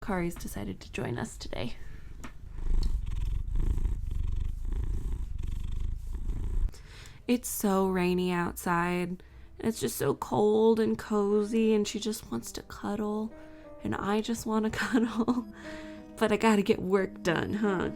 Kari's decided to join us today. It's so rainy outside, and it's just so cold and cozy, and she just wants to cuddle, and I just want to cuddle, but I gotta get work done, huh?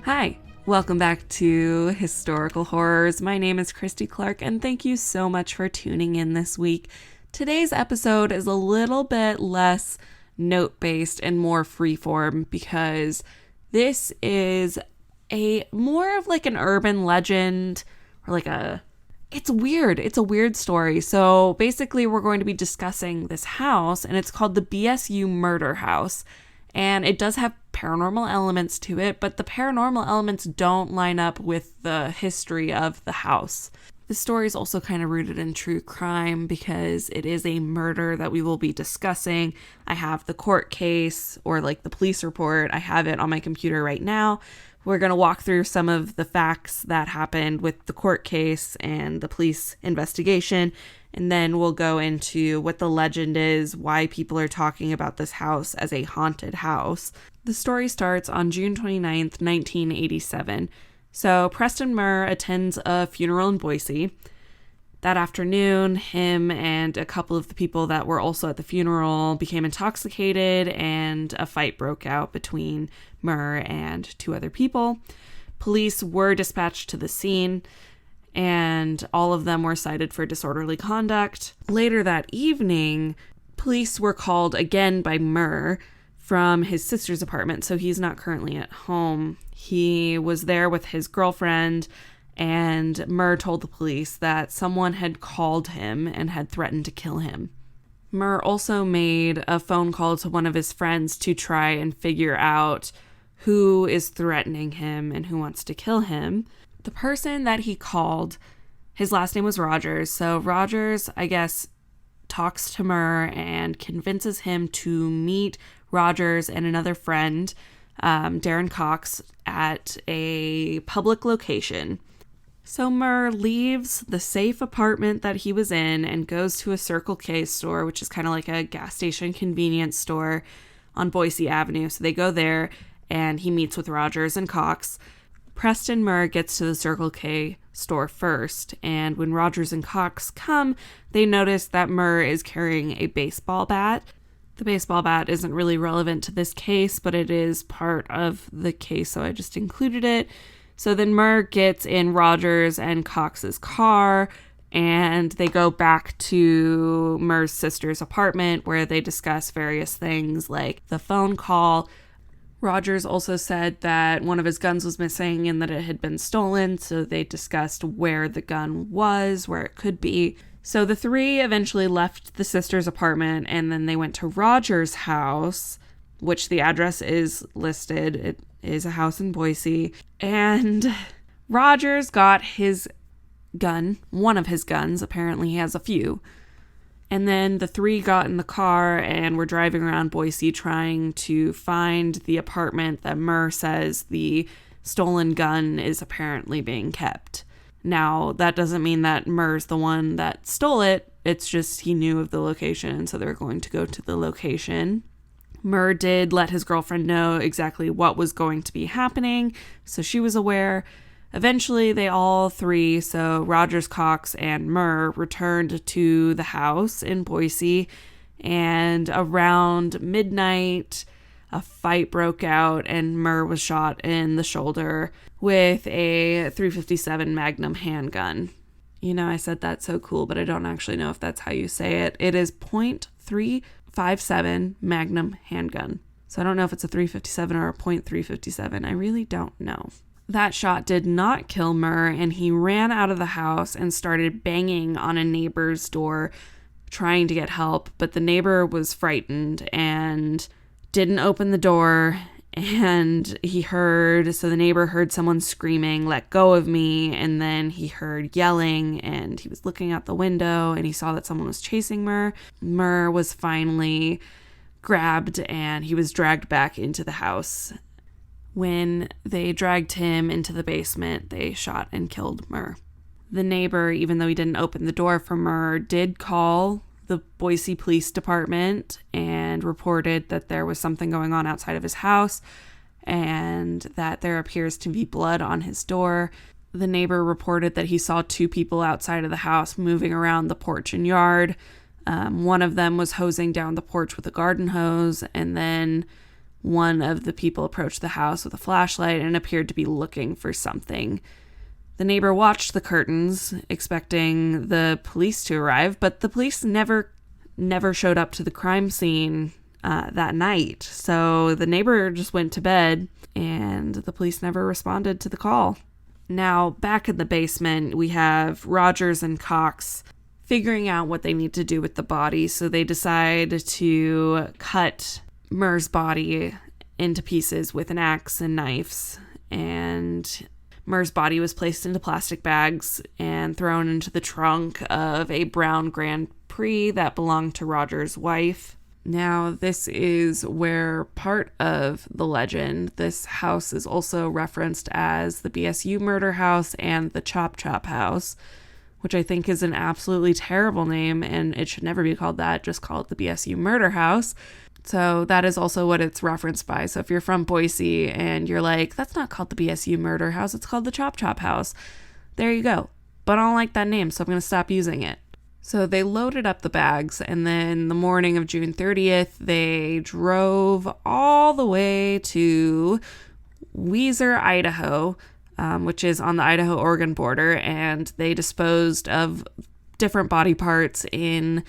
Hi, welcome back to Historical Horrors. My name is Christy Clark, and thank you so much for tuning in this week. Today's episode is a little bit less note-based and more freeform because this is a more of like an urban legend or it's weird. It's a weird story. So basically we're going to be discussing this house, and it's called the BSU Murder House. And it does have paranormal elements to it, but the paranormal elements don't line up with the history of the house. The story is also kind of rooted in true crime because it is a murder that we will be discussing. I have the court case or like the police report. I have it on my computer right now. We're going to walk through some of the facts that happened with the court case and the police investigation. And then we'll go into what the legend is, why people are talking about this house as a haunted house. The story starts on June 29th, 1987. So Preston Murr attends a funeral in Boise. That afternoon, him and a couple of the people that were also at the funeral became intoxicated, and a fight broke out between Murr and two other people. Police were dispatched to the scene, and all of them were cited for disorderly conduct. Later that evening, police were called again by Murr from his sister's apartment, so he's not currently at home. He was there with his girlfriend, and Murr told the police that someone had called him and had threatened to kill him. Murr also made a phone call to one of his friends to try and figure out who is threatening him and who wants to kill him. The person that he called, his last name was Rogers. So Rogers, I guess, talks to Murr and convinces him to meet Rogers and another friend, Darren Cox, at a public location. So Murr leaves the safe apartment that he was in and goes to a Circle K store, which is kind of like a gas station convenience store on Boise Avenue. So they go there and he meets with Rogers and Cox. Preston Murr gets to the Circle K store first, and when Rogers and Cox come, they notice that Murr is carrying a baseball bat. The baseball bat isn't really relevant to this case, but it is part of the case, so I just included it. So then Murr gets in Rogers and Cox's car, and they go back to Murr's sister's apartment where they discuss various things like the phone call. Rogers also said that one of his guns was missing and that it had been stolen, so they discussed where the gun was, where it could be. So the three eventually left the sister's apartment, and then they went to Rogers' house, which the address is listed. It is a house in Boise. And Rogers got his gun, one of his guns. Apparently he has a few. And then the three got in the car and were driving around Boise trying to find the apartment that Murr says the stolen gun is apparently being kept. Now, that doesn't mean that Murr's the one that stole it. It's just he knew of the location, so they were going to go to the location. Murr did let his girlfriend know exactly what was going to be happening, so she was aware. Eventually, they all three, so Rogers, Cox, and Murr, returned to the house in Boise, and around midnight, a fight broke out, and Murr was shot in the shoulder with a .357 Magnum handgun. You know, I said that's so cool, but I don't actually know if that's how you say it. It is .357 Magnum handgun. So I don't know if it's a .357 or a .357. I really don't know. That shot did not kill Murr, and he ran out of the house and started banging on a neighbor's door, trying to get help, but the neighbor was frightened and didn't open the door, and so the neighbor heard someone screaming, "Let go of me," and then he heard yelling, and he was looking out the window, and he saw that someone was chasing Murr. Murr was finally grabbed and he was dragged back into the house. When they dragged him into the basement, they shot and killed Murr. The neighbor, even though he didn't open the door for Murr, did call the Boise Police Department and reported that there was something going on outside of his house and that there appears to be blood on his door. The neighbor reported that he saw two people outside of the house moving around the porch and yard. One of them was hosing down the porch with a garden hose, and then one of the people approached the house with a flashlight and appeared to be looking for something. The neighbor watched the curtains, expecting the police to arrive, but the police never showed up to the crime scene that night. So the neighbor just went to bed, and the police never responded to the call. Now, back in the basement, we have Rogers and Cox figuring out what they need to do with the body, so they decide to cut Murr's body into pieces with an axe and knives, and Murr's body was placed into plastic bags and thrown into the trunk of a brown Grand Prix that belonged to Rogers' wife. Now, this is where part of the legend, this house is also referenced as the BSU Murder House and the Chop Chop House, which I think is an absolutely terrible name, and it should never be called that. Just call it the BSU Murder House. So that is also what it's referenced by. So if you're from Boise and you're like, that's not called the BSU Murder House, it's called the Chop Chop House, there you go. But I don't like that name, so I'm going to stop using it. So they loaded up the bags, and then the morning of June 30th, they drove all the way to Weiser, Idaho, which is on the Idaho-Oregon border, and they disposed of different body parts in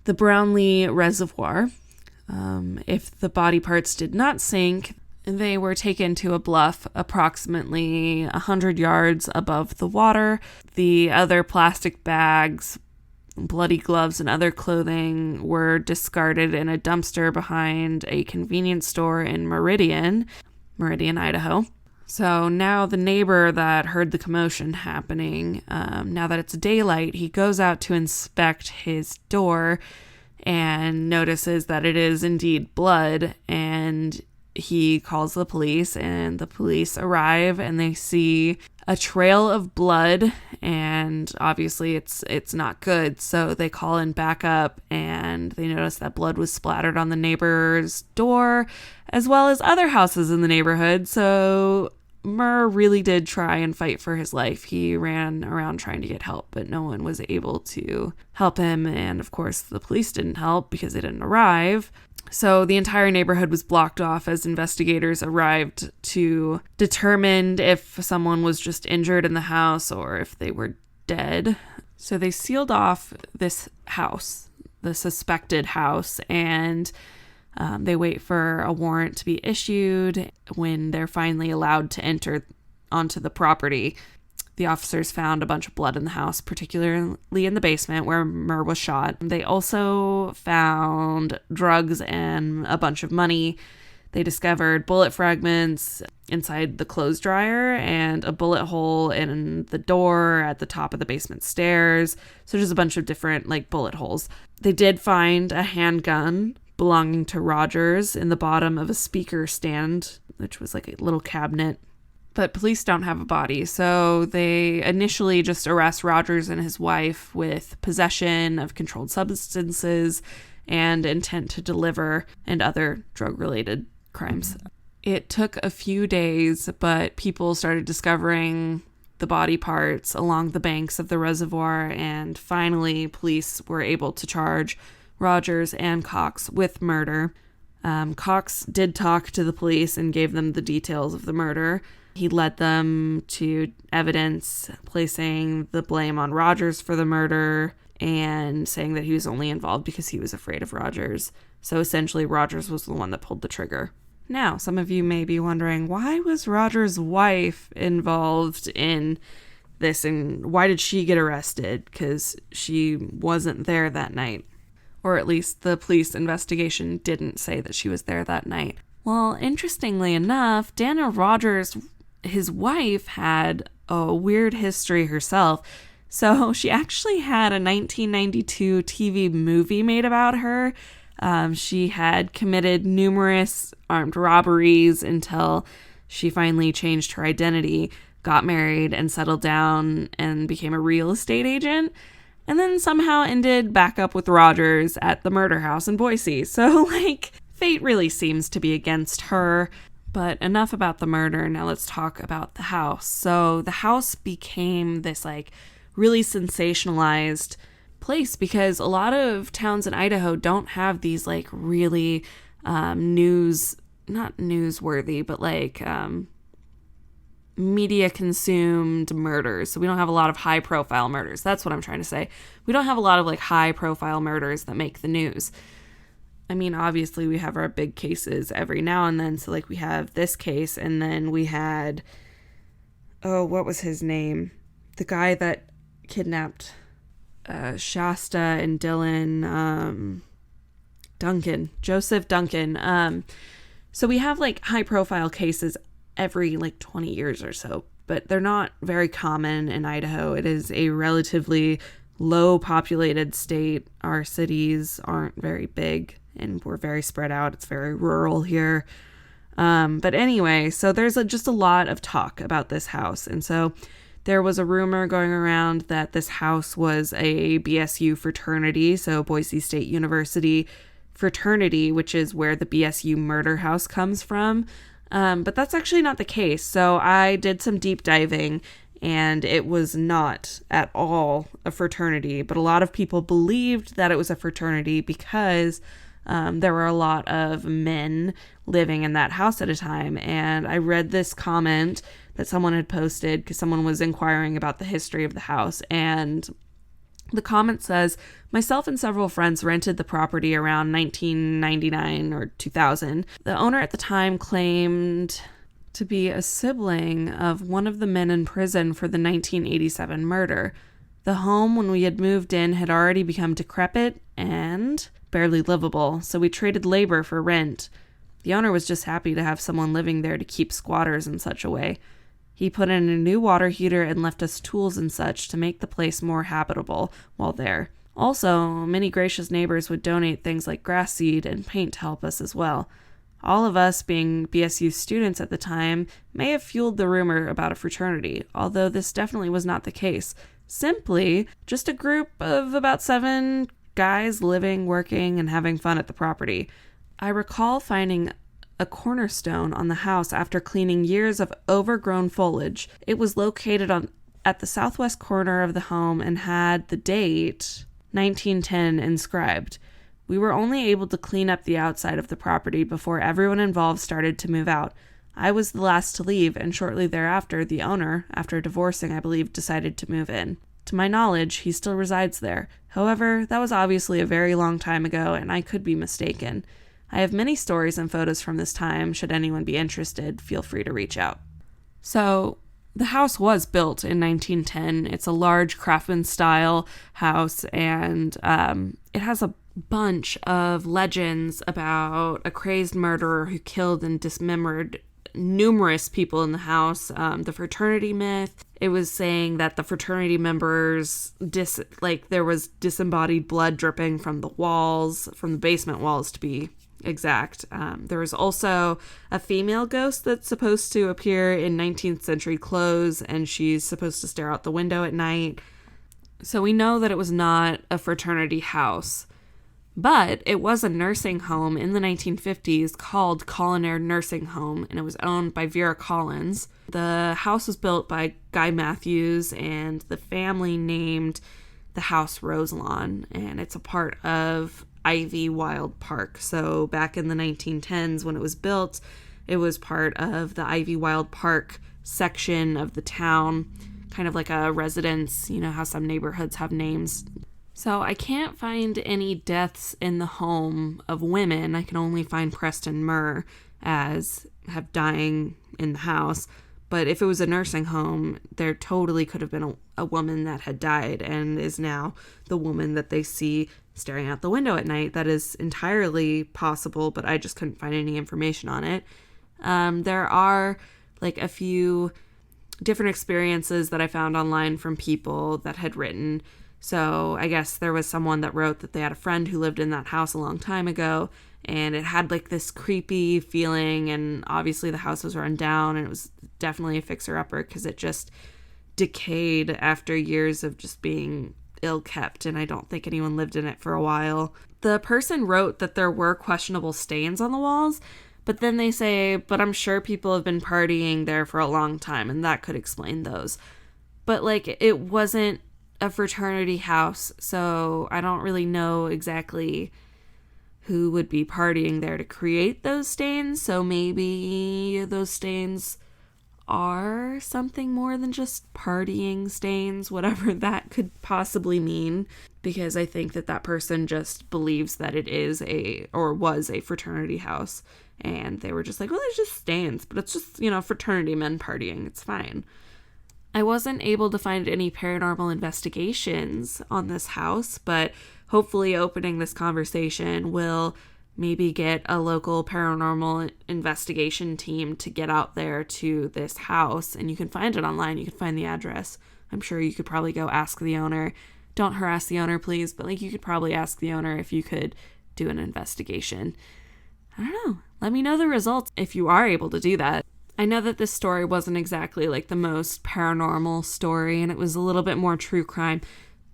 the Brownlee Reservoir. If the body parts did not sink, they were taken to a bluff approximately 100 yards above the water. The other plastic bags, bloody gloves, and other clothing were discarded in a dumpster behind a convenience store in Meridian, Idaho. So now the neighbor that heard the commotion happening, now that it's daylight, he goes out to inspect his door and notices that it is indeed blood, and he calls the police, and the police arrive, and they see a trail of blood, and obviously it's not good, so they call in backup, and they notice that blood was splattered on the neighbor's door, as well as other houses in the neighborhood. So Murr really did try and fight for his life. He ran around trying to get help, but no one was able to help him, and of course the police didn't help because they didn't arrive. So the entire neighborhood was blocked off as investigators arrived to determine if someone was just injured in the house or if they were dead. So they sealed off this house, the suspected house, and they wait for a warrant to be issued. When they're finally allowed to enter onto the property, the officers found a bunch of blood in the house, particularly in the basement where Murr was shot. They also found drugs and a bunch of money. They discovered bullet fragments inside the clothes dryer and a bullet hole in the door at the top of the basement stairs. So just a bunch of different bullet holes. They did find a handgun belonging to Rogers in the bottom of a speaker stand, which was like a little cabinet. But police don't have a body, so they initially just arrest Rogers and his wife with possession of controlled substances and intent to deliver and other drug-related crimes. It took a few days, but people started discovering the body parts along the banks of the reservoir, and finally police were able to charge Rogers and Cox with murder. Cox did talk to the police and gave them the details of the murder. He led them to evidence placing the blame on Rogers for the murder and saying that he was only involved because he was afraid of Rogers. So essentially, Rogers was the one that pulled the trigger. Now, some of you may be wondering, why was Rogers' wife involved in this and why did she get arrested? Because she wasn't there that night. Or at least the police investigation didn't say that she was there that night. Well, interestingly enough, Dana Rogers, his wife, had a weird history herself. So she actually had a 1992 TV movie made about her. She had committed numerous armed robberies until she finally changed her identity, got married, and settled down and became a real estate agent, and then somehow ended back up with Rogers at the murder house in Boise. So, fate really seems to be against her. But enough about the murder. Now let's talk about the house. So the house became this really sensationalized place because a lot of towns in Idaho don't have these really not newsworthy, but media consumed murders. So we don't have a lot of high profile murders. That's what I'm trying to say. We don't have a lot of high profile murders that make the news. I mean, obviously we have our big cases every now and then. So we have this case, and then we had, what was his name? The guy that kidnapped Shasta and Dylan, Joseph Duncan. So we have high profile cases every 20 years or so, but they're not very common in Idaho. It is a relatively low populated state. Our cities aren't very big and we're very spread out. It's very rural here. But anyway, so there's just a lot of talk about this house. And so there was a rumor going around that this house was a BSU fraternity, so Boise State University fraternity, which is where the BSU Murder House comes from. But that's actually not the case. So I did some deep diving, and it was not at all a fraternity. But a lot of people believed that it was a fraternity because there were a lot of men living in that house at a time. And I read this comment that someone had posted because someone was inquiring about the history of the house. And the comment says, myself and several friends rented the property around 1999 or 2000. The owner at the time claimed to be a sibling of one of the men in prison for the 1987 murder. The home, when we had moved in, had already become decrepit and barely livable, so we traded labor for rent. The owner was just happy to have someone living there to keep squatters in such a way. He put in a new water heater and left us tools and such to make the place more habitable while there. Also, many gracious neighbors would donate things like grass seed and paint to help us as well. All of us, being BSU students at the time, may have fueled the rumor about a fraternity, although this definitely was not the case. Simply just a group of about 7 guys living, working, and having fun at the property. I recall finding a cornerstone on the house after cleaning years of overgrown foliage. It was located at the southwest corner of the home and had the date 1910 inscribed. We were only able to clean up the outside of the property before everyone involved started to move out. I was the last to leave, and shortly thereafter, the owner, after divorcing, I believe, decided to move in. To my knowledge, he still resides there. However, that was obviously a very long time ago, and I could be mistaken. I have many stories and photos from this time. Should anyone be interested, feel free to reach out. So, the house was built in 1910. It's a large craftsman-style house, and it has a bunch of legends about a crazed murderer who killed and dismembered numerous people in the house. The fraternity myth, it was saying that the fraternity members, there was disembodied blood dripping from the walls, from the basement walls to be exact. There was also a female ghost that's supposed to appear in 19th century clothes, and she's supposed to stare out the window at night. So we know that it was not a fraternity house. But it was a nursing home in the 1950s called Collinaire Nursing Home, and it was owned by Vera Collins. The house was built by Guy Matthews, and the family named the house Roselawn, and it's a part of Ivy Wild Park. So back in the 1910s when it was built, it was part of the Ivy Wild Park section of the town, kind of like a residence. You know how some neighborhoods have names. So I can't find any deaths in the home of women. I can only find Preston Murr as have dying in the house. But if it was a nursing home, there totally could have been a woman that had died and is now the woman that they see staring out the window at night. That is entirely possible, but I just couldn't find any information on it. There are a few different experiences that I found online from people that had written So I guess there was someone that wrote that they had a friend who lived in that house a long time ago, and it had like this creepy feeling, and obviously the house was run down, and it was definitely a fixer-upper because it just decayed after years of just being ill-kept, and I don't think anyone lived in it for a while. The person wrote that there were questionable stains on the walls, but then they say, but I'm sure people have been partying there for a long time, and that could explain those. But like, it wasn't a fraternity house, so I don't really know exactly who would be partying there to create those stains. So maybe those stains are something more than just partying stains, whatever that could possibly mean, because I think that person just believes that it is was a fraternity house, and they were just like, well, there's just stains, but it's just, fraternity men partying, it's fine. I wasn't able to find any paranormal investigations on this house, but hopefully opening this conversation will maybe get a local paranormal investigation team to get out there to this house, and you can find it online. You can find the address. I'm sure you could probably go ask the owner. Don't harass the owner, please, but like, you could probably ask the owner if you could do an investigation. I don't know. Let me know the results if you are able to do that. I know that this story wasn't exactly like the most paranormal story, and it was a little bit more true crime,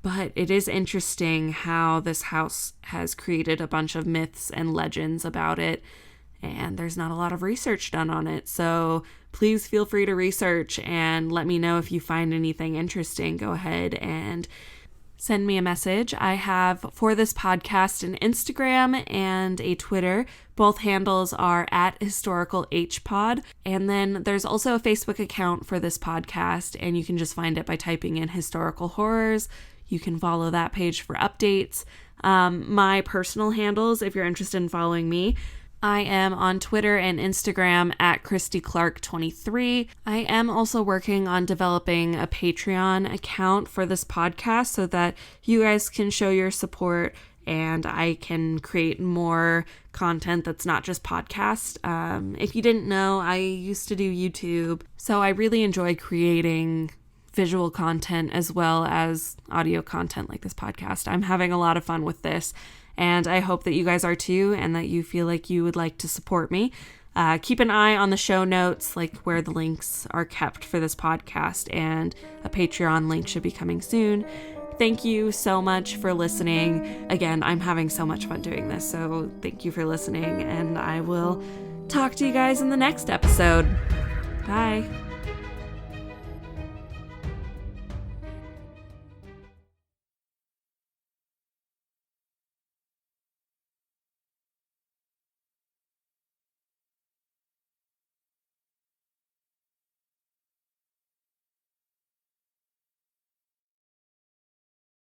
but it is interesting how this house has created a bunch of myths and legends about it, and there's not a lot of research done on it. So please feel free to research and let me know if you find anything interesting. Go ahead and send me a message. I have, for this podcast, an Instagram and a Twitter. Both handles are at historicalhpod. And then there's also a Facebook account for this podcast, and you can just find it by typing in historical horrors. You can follow that page for updates. My personal handles, if you're interested in following me, I am on Twitter and Instagram at Christy Clark 23. I am also working on developing a Patreon account for this podcast so that you guys can show your support and I can create more content that's not just podcast. If you didn't know, I used to do YouTube, so I really enjoy creating visual content as well as audio content like this podcast. I'm having a lot of fun with this, and I hope that you guys are too, and that you feel like you would like to support me. Keep an eye on the show notes, like where the links are kept for this podcast, and a Patreon link should be coming soon. Thank you so much for listening. Again, I'm having so much fun doing this, so thank you for listening, and I will talk to you guys in the next episode. Bye.